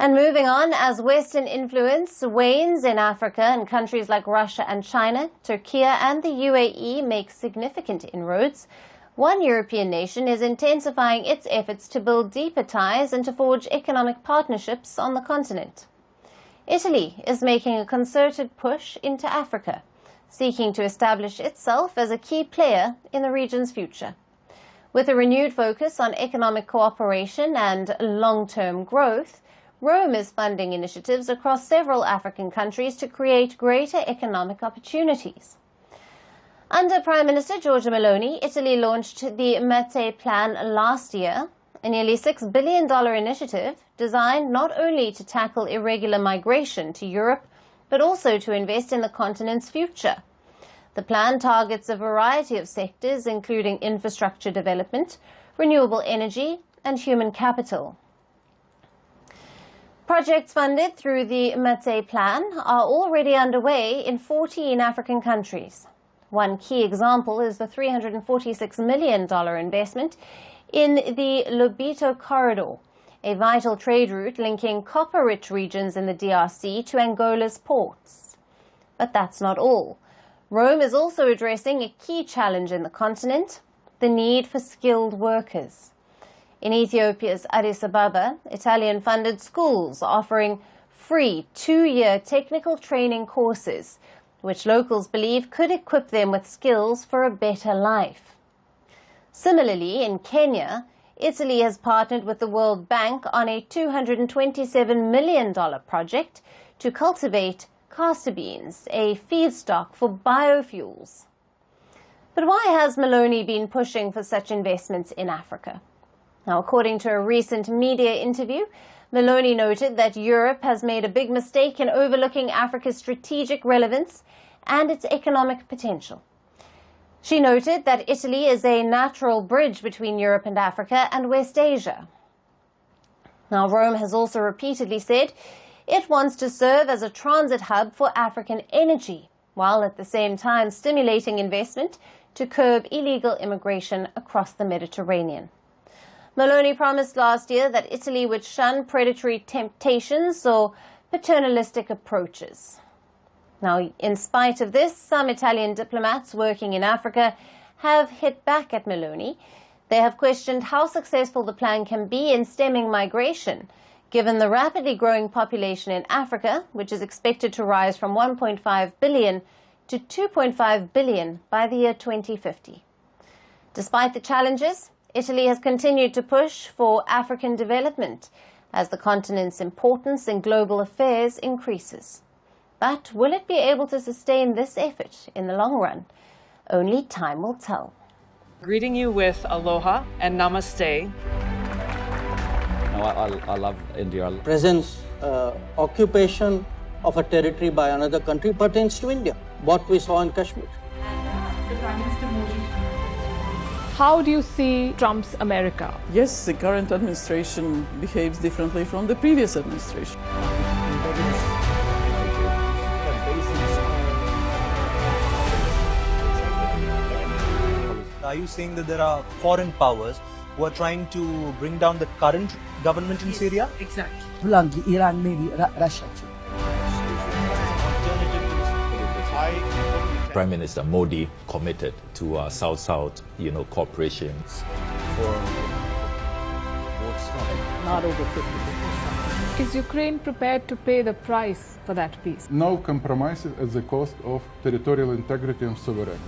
And moving on, as Western influence wanes in Africa and countries like Russia and China, Turkey and the UAE make significant inroads. One European nation is intensifying its efforts to build deeper ties and to forge economic partnerships on the continent. Italy is making a concerted push into Africa, seeking to establish itself as a key player in the region's future. With a renewed focus on economic cooperation and long-term growth, Rome is funding initiatives across several African countries to create greater economic opportunities. Under Prime Minister Giorgia Meloni, Italy launched the Mattei Plan last year, a nearly $6 billion initiative designed not only to tackle irregular migration to Europe, but also to invest in the continent's future. The plan targets a variety of sectors, including infrastructure development, renewable energy, and human capital. Projects funded through the Mattei Plan are already underway in 14 African countries. One key example is the $346 million investment in the Lobito Corridor, a vital trade route linking copper-rich regions in the DRC to Angola's ports. But that's not all. Rome is also addressing a key challenge in the continent, the need for skilled workers. In Ethiopia's Addis Ababa, Italian-funded schools offering free 2-year technical training courses, which locals believe could equip them with skills for a better life. Similarly, in Kenya, Italy has partnered with the World Bank on a $227 million project to cultivate castor beans, a feedstock for biofuels. But why has Meloni been pushing for such investments in Africa? Now, according to a recent media interview, Meloni noted that Europe has made a big mistake in overlooking Africa's strategic relevance and its economic potential. She noted that Italy is a natural bridge between Europe and Africa and West Asia. Now, Rome has also repeatedly said it wants to serve as a transit hub for African energy, while at the same time stimulating investment to curb illegal immigration across the Mediterranean. Meloni promised last year that Italy would shun predatory temptations or paternalistic approaches. Now, in spite of this, some Italian diplomats working in Africa have hit back at Meloni. They have questioned how successful the plan can be in stemming migration, given the rapidly growing population in Africa, which is expected to rise from 1.5 billion to 2.5 billion by the year 2050. Despite the challenges, Italy has continued to push for African development as the continent's importance in global affairs increases. But will it be able to sustain this effort in the long run? Only time will tell. Greeting you with aloha and namaste. No, I love India. Presence, occupation of a territory by another country pertains to India, what we saw in Kashmir. The Prime Minister Modi. How do you see Trump's America? Yes, the current administration behaves differently from the previous administration. Are you saying that there are foreign powers who are trying to bring down the current government in Syria? Exactly. Iran, maybe Russia too. Prime Minister Modi committed to South-South, cooperation. Not over 50%. Is Ukraine prepared to pay the price for that peace? No compromises at the cost of territorial integrity and sovereignty.